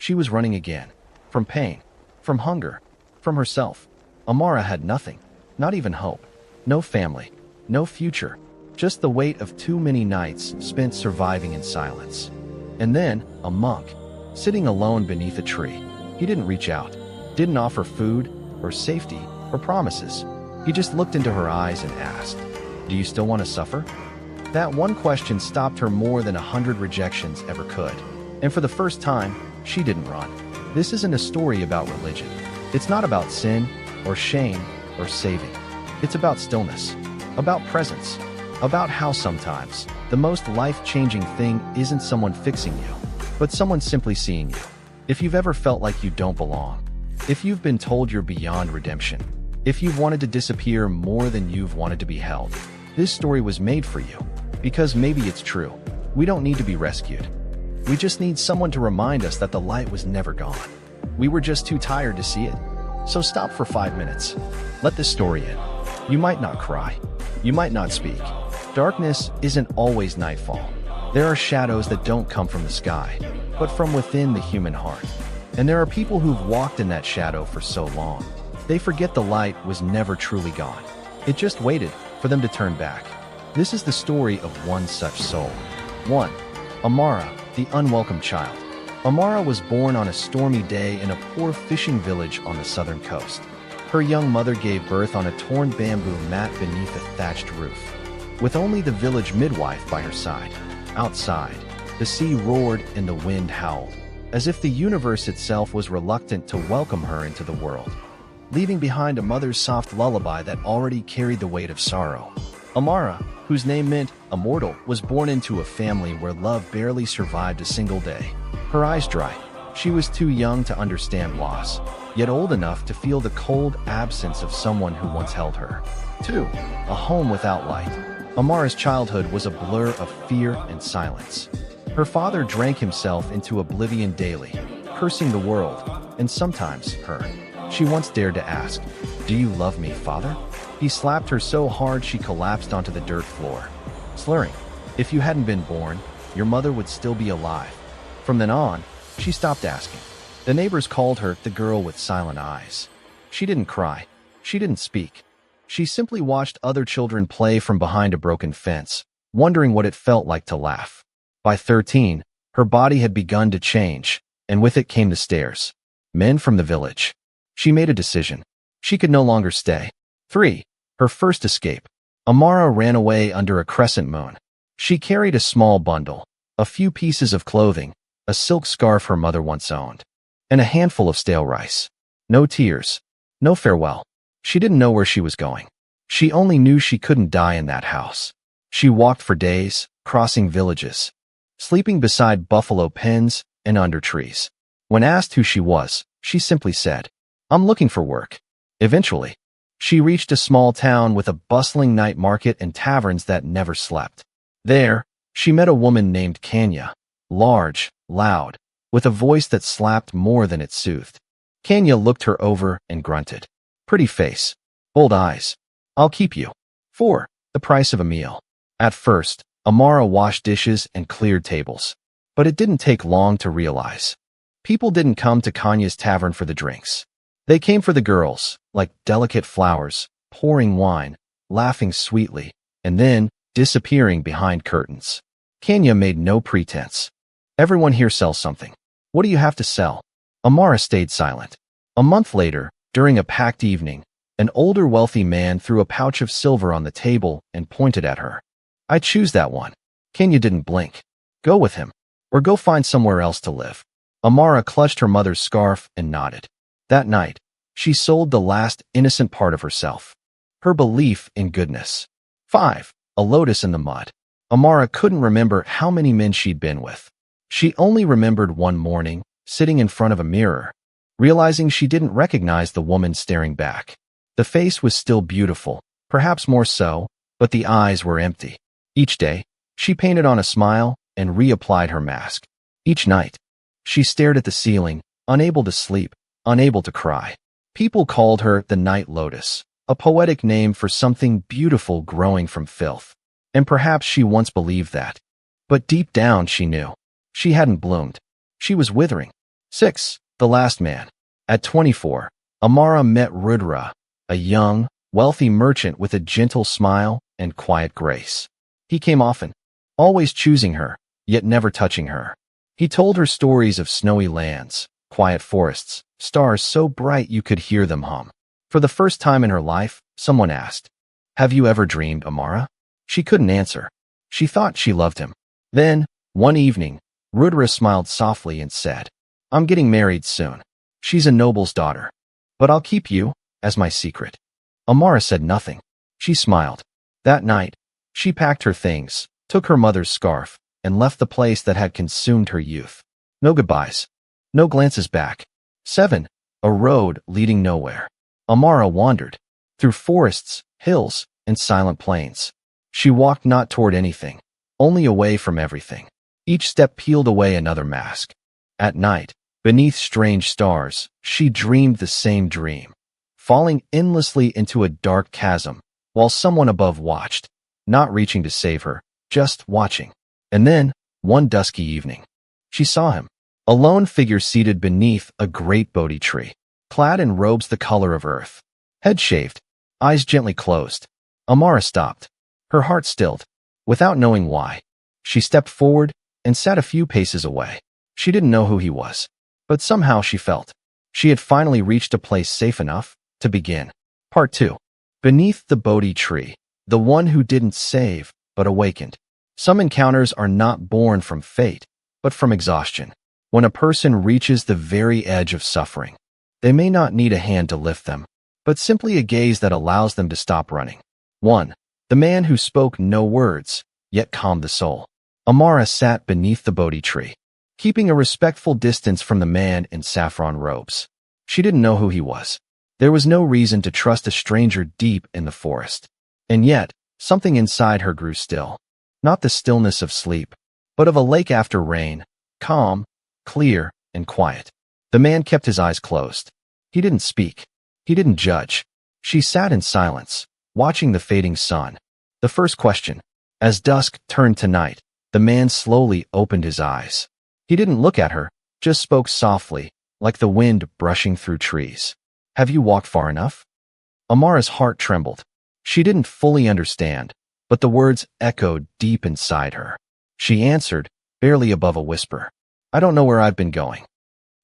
She was running again. From pain. From hunger. From herself. Amara had nothing. Not even hope. No family. No future. Just the weight of too many nights spent surviving in silence. And then, a monk. Sitting alone beneath a tree. He didn't reach out. Didn't offer food, or safety, or promises. He just looked into her eyes and asked, "Do you still want to suffer?" That one question stopped her more than 100 rejections ever could. And for the first time, she didn't run. This isn't a story about religion. It's not about sin, or shame, or saving. It's about stillness. About presence. About how sometimes, the most life-changing thing isn't someone fixing you, but someone simply seeing you. If you've ever felt like you don't belong, if you've been told you're beyond redemption, if you've wanted to disappear more than you've wanted to be held, this story was made for you. Because maybe it's true. We don't need to be rescued. We just need someone to remind us that the light was never gone. We were just too tired to see it. So stop for 5 minutes. Let this story in. You might not cry. You might not speak. Darkness isn't always nightfall. There are shadows that don't come from the sky, but from within the human heart. And there are people who've walked in that shadow for so long, they forget the light was never truly gone. It just waited for them to turn back. This is the story of one such soul. 1. Amara, the unwelcome child. Amara was born on a stormy day in a poor fishing village on the southern coast. Her young mother gave birth on a torn bamboo mat beneath a thatched roof, with only the village midwife by her side. Outside, the sea roared and the wind howled, as if the universe itself was reluctant to welcome her into the world, leaving behind a mother's soft lullaby that already carried the weight of sorrow. Amara, whose name meant immortal, was born into a family where love barely survived a single day. Her eyes dry. She was too young to understand loss, yet old enough to feel the cold absence of someone who once held her. 2. A home without light. Amara's childhood was a blur of fear and silence. Her father drank himself into oblivion daily, cursing the world, and sometimes her. She once dared to ask, "Do you love me, Father?" He slapped her so hard she collapsed onto the dirt floor, slurring, "If you hadn't been born, your mother would still be alive." From then on, she stopped asking. The neighbors called her the girl with silent eyes. She didn't cry. She didn't speak. She simply watched other children play from behind a broken fence, wondering what it felt like to laugh. By 13, her body had begun to change, and with it came the stares. Men from the village. She made a decision. She could no longer stay. 3. Her first escape. Amara ran away under a crescent moon. She carried a small bundle, a few pieces of clothing, a silk scarf her mother once owned, and a handful of stale rice. No tears. No farewell. She didn't know where she was going. She only knew she couldn't die in that house. She walked for days, crossing villages, sleeping beside buffalo pens and under trees. When asked who she was, she simply said, "I'm looking for work." Eventually, she reached a small town with a bustling night market and taverns that never slept. There, she met a woman named Kanya, large, loud, with a voice that slapped more than it soothed. Kanya looked her over and grunted. "Pretty face. Bold eyes. I'll keep you." 4. The price of a meal. At first, Amara washed dishes and cleared tables. But it didn't take long to realize. People didn't come to Kanya's tavern for the drinks. They came for the girls, like delicate flowers, pouring wine, laughing sweetly, and then disappearing behind curtains. Kanya made no pretense. "Everyone here sells something. What do you have to sell?" Amara stayed silent. A month later, during a packed evening, an older wealthy man threw a pouch of silver on the table and pointed at her. "I choose that one." Kanya didn't blink. "Go with him, or go find somewhere else to live." Amara clutched her mother's scarf and nodded. That night, she sold the last innocent part of herself, her belief in goodness. 5. A lotus in the mud. Amara couldn't remember how many men she'd been with. She only remembered one morning, sitting in front of a mirror, realizing she didn't recognize the woman staring back. The face was still beautiful, perhaps more so, but the eyes were empty. Each day, she painted on a smile and reapplied her mask. Each night, she stared at the ceiling, unable to sleep, unable to cry. People called her the Night Lotus, a poetic name for something beautiful growing from filth. And perhaps she once believed that. But deep down she knew. She hadn't bloomed. She was withering. 6. The Last Man. At 24, Amara met Rudra, a young, wealthy merchant with a gentle smile and quiet grace. He came often, always choosing her, yet never touching her. He told her stories of snowy lands, quiet forests, stars so bright you could hear them hum. For the first time in her life, someone asked, "Have you ever dreamed, Amara?" She couldn't answer. She thought she loved him. Then, one evening, Rudra smiled softly and said, "I'm getting married soon. She's a noble's daughter. But I'll keep you as my secret." Amara said nothing. She smiled. That night, she packed her things, took her mother's scarf, and left the place that had consumed her youth. No goodbyes. No glances back. 7. A road leading nowhere. Amara wandered through forests, hills, and silent plains. She walked not toward anything, only away from everything. Each step peeled away another mask. At night, beneath strange stars, she dreamed the same dream, falling endlessly into a dark chasm, while someone above watched, not reaching to save her, just watching. And then, one dusky evening, she saw him, a lone figure seated beneath a great Bodhi tree, clad in robes the color of earth, head shaved, eyes gently closed. Amara stopped, her heart stilled. Without knowing why, she stepped forward and sat a few paces away. She didn't know who he was, but somehow she felt she had finally reached a place safe enough to begin. Part 2. Beneath the Bodhi tree, the one who didn't save, but awakened. Some encounters are not born from fate, but from exhaustion. When a person reaches the very edge of suffering, they may not need a hand to lift them, but simply a gaze that allows them to stop running. 1. The man who spoke no words, yet calmed the soul. Amara sat beneath the Bodhi tree, keeping a respectful distance from the man in saffron robes. She didn't know who he was. There was no reason to trust a stranger deep in the forest. And yet, something inside her grew still. Not the stillness of sleep, but of a lake after rain, calm, clear, and quiet. The man kept his eyes closed. He didn't speak. He didn't judge. She sat in silence, watching the fading sun. The first question. As dusk turned to night, the man slowly opened his eyes. He didn't look at her, just spoke softly, like the wind brushing through trees. "Have you walked far enough?" Amara's heart trembled. She didn't fully understand, but the words echoed deep inside her. She answered, barely above a whisper, "I don't know where I've been going."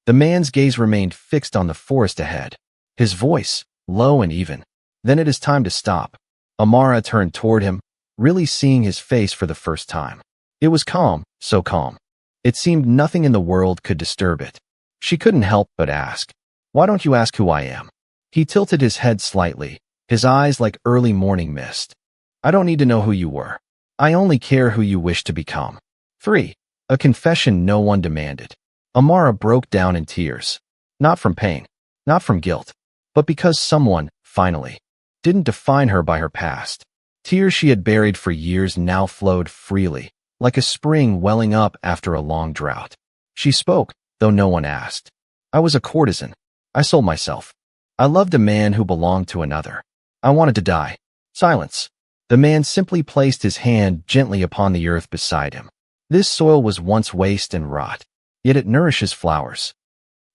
The man's gaze remained fixed on the forest ahead, his voice low and even. "Then it is time to stop." Amara turned toward him, really seeing his face for the first time. It was calm, so calm. It seemed nothing in the world could disturb it. She couldn't help but ask, "Why don't you ask who I am?" He tilted his head slightly, his eyes like early morning mist. "I don't need to know who you were. I only care who you wish to become." 3. A confession no one demanded. Amara broke down in tears. Not from pain, not from guilt, but because someone, finally, didn't define her by her past. Tears she had buried for years now flowed freely, like a spring welling up after a long drought. She spoke, though no one asked. "I was a courtesan. I sold myself. I loved a man who belonged to another. I wanted to die." Silence. The man simply placed his hand gently upon the earth beside him. This soil was once waste and rot, yet it nourishes flowers.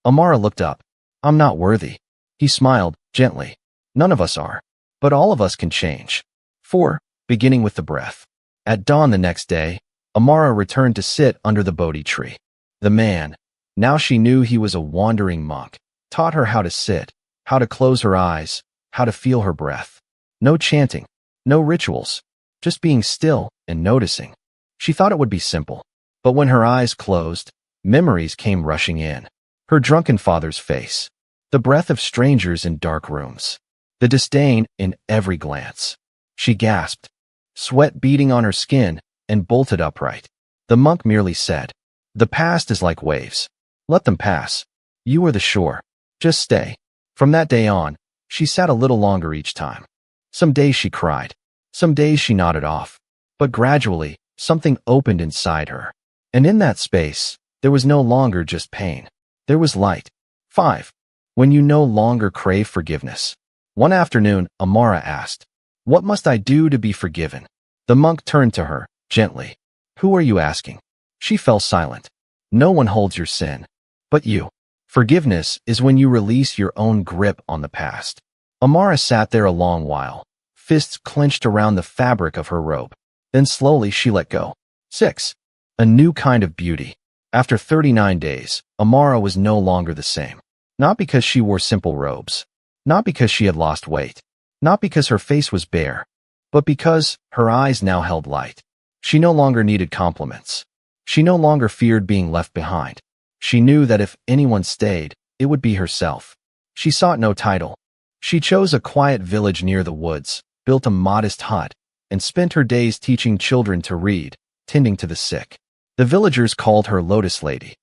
Amara looked up. "I'm not worthy." He smiled, gently. "None of us are. But all of us can change." 4. Beginning with the breath. At dawn the next day, Amara returned to sit under the Bodhi tree. The man, now she knew he was a wandering monk, taught her how to sit, how to close her eyes, how to feel her breath. No chanting, no rituals, just being still and noticing. She thought it would be simple, but when her eyes closed, memories came rushing in. Her drunken father's face, the breath of strangers in dark rooms, the disdain in every glance. She gasped, sweat beading on her skin, and bolted upright. The monk merely said, "The past is like waves. Let them pass. You are the shore. Just stay." From that day on, she sat a little longer each time. Some days she cried. Some days she nodded off. But gradually, something opened inside her. And in that space, there was no longer just pain. There was light. 5. When you no longer crave forgiveness. One afternoon, Amara asked, "What must I do to be forgiven?" The monk turned to her, gently. "Who are you asking?" She fell silent. "No one holds your sin. But you." Forgiveness is when you release your own grip on the past. Amara sat there a long while, fists clenched around the fabric of her robe. Then slowly she let go. 6. A new kind of beauty. After 39 days, Amara was no longer the same. Not because she wore simple robes. Not because she had lost weight. Not because her face was bare. But because her eyes now held light. She no longer needed compliments. She no longer feared being left behind. She knew that if anyone stayed, it would be herself. She sought no title. She chose a quiet village near the woods, built a modest hut, and spent her days teaching children to read, tending to the sick. The villagers called her Lotus Lady.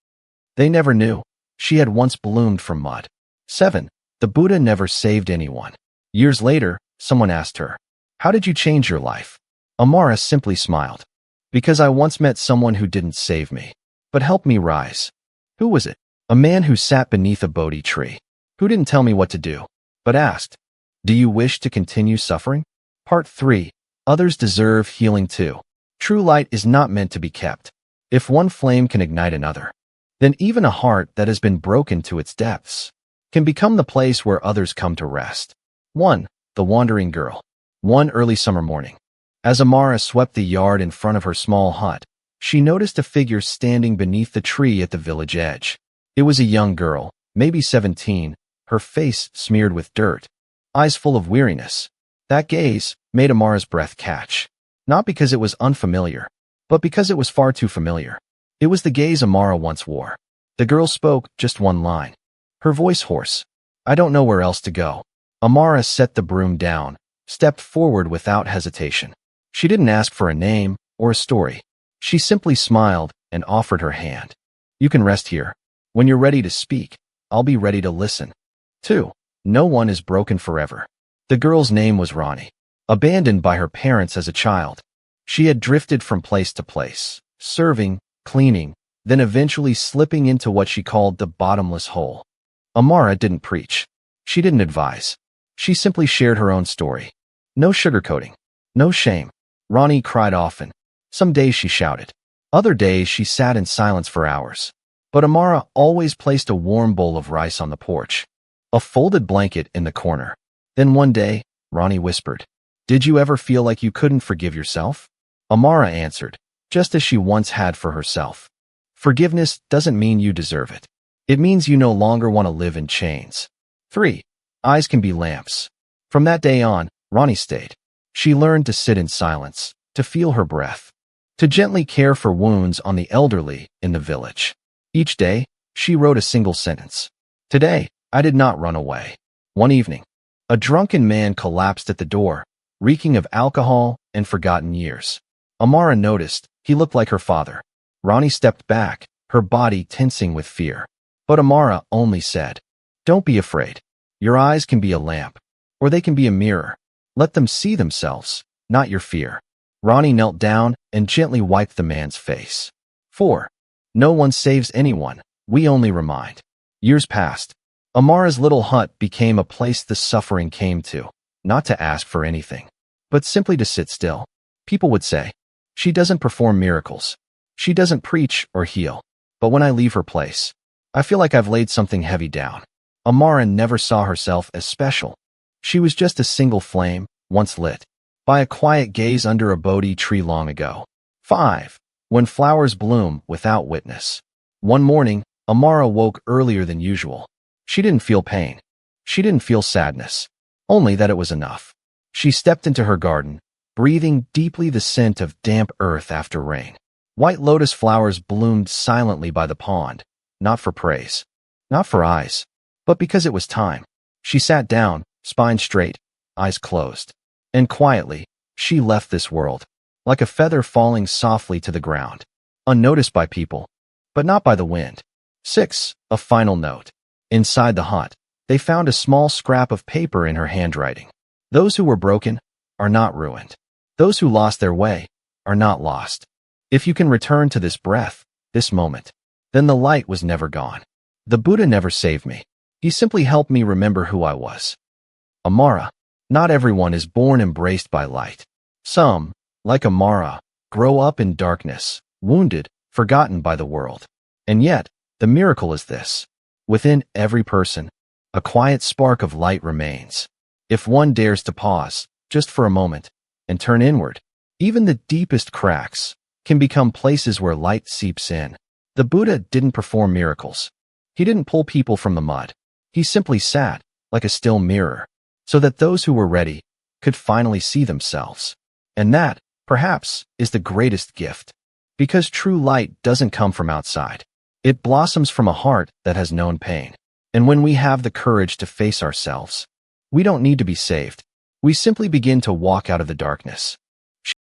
They never knew. She had once bloomed from mud. 7. The Buddha never saved anyone. Years later, someone asked her, "How did you change your life?" Amara simply smiled. "Because I once met someone who didn't save me, but helped me rise." Who was it? A man who sat beneath a Bodhi tree, who didn't tell me what to do, but asked, "Do you wish to continue suffering?" Part 3. Others deserve healing too. True light is not meant to be kept. If one flame can ignite another, then even a heart that has been broken to its depths can become the place where others come to rest. 1. The Wandering Girl. One early summer morning, as Amara swept the yard in front of her small hut, she noticed a figure standing beneath the tree at the village edge. It was a young girl, maybe 17, her face smeared with dirt, eyes full of weariness. That gaze made Amara's breath catch, not because it was unfamiliar, but because it was far too familiar. It was the gaze Amara once wore. The girl spoke just one line, her voice hoarse. "I don't know where else to go." Amara set the broom down, stepped forward without hesitation. She didn't ask for a name or a story. She simply smiled and offered her hand. "You can rest here. When you're ready to speak, I'll be ready to listen." 2. No one is broken forever. The girl's name was Ronnie. Abandoned by her parents as a child, she had drifted from place to place, serving, cleaning, then eventually slipping into what she called the bottomless hole. Amara didn't preach. She didn't advise. She simply shared her own story. No sugarcoating. No shame. Ronnie cried often. Some days she shouted. Other days she sat in silence for hours. But Amara always placed a warm bowl of rice on the porch, a folded blanket in the corner. Then one day, Ronnie whispered, "Did you ever feel like you couldn't forgive yourself?" Amara answered, just as she once had for herself. Forgiveness doesn't mean you deserve it. It means you no longer want to live in chains. 3. Eyes can be lamps. From that day on, Ronnie stayed. She learned to sit in silence, to feel her breath, to gently care for wounds on the elderly in the village. Each day, she wrote a single sentence. "Today, I did not run away." One evening, a drunken man collapsed at the door, reeking of alcohol and forgotten years. Amara noticed he looked like her father. Ronnie stepped back, her body tensing with fear. But Amara only said, "Don't be afraid. Your eyes can be a lamp, or they can be a mirror. Let them see themselves, not your fear." Ronnie knelt down and gently wiped the man's face. 4. No one saves anyone, we only remind. Years passed. Amara's little hut became a place the suffering came to, not to ask for anything, but simply to sit still. People would say, "She doesn't perform miracles. She doesn't preach or heal." But when I leave her place, I feel like I've laid something heavy down. Amara never saw herself as special. She was just a single flame, once lit by a quiet gaze under a Bodhi tree long ago. 5. When flowers bloom without witness. One morning, Amara woke earlier than usual. She didn't feel pain. She didn't feel sadness. Only that it was enough. She stepped into her garden, breathing deeply the scent of damp earth after rain. White lotus flowers bloomed silently by the pond, not for praise, not for eyes, but because it was time. She sat down, spine straight, eyes closed, and quietly, she left this world, like a feather falling softly to the ground, unnoticed by people, but not by the wind. 6. A final note. Inside the hut, they found a small scrap of paper in her handwriting. Those who were broken are not ruined. Those who lost their way are not lost. If you can return to this breath, this moment, then the light was never gone. The Buddha never saved me. He simply helped me remember who I was. Amara. Not everyone is born embraced by light. Some, like Amara, grow up in darkness, wounded, forgotten by the world. And yet, the miracle is this. Within every person, a quiet spark of light remains. If one dares to pause, just for a moment, and turn inward, even the deepest cracks can become places where light seeps in. The Buddha didn't perform miracles. He didn't pull people from the mud. He simply sat, like a still mirror, so that those who were ready could finally see themselves. And that, perhaps, is the greatest gift. Because true light doesn't come from outside. It blossoms from a heart that has known pain. And when we have the courage to face ourselves, we don't need to be saved. We simply begin to walk out of the darkness.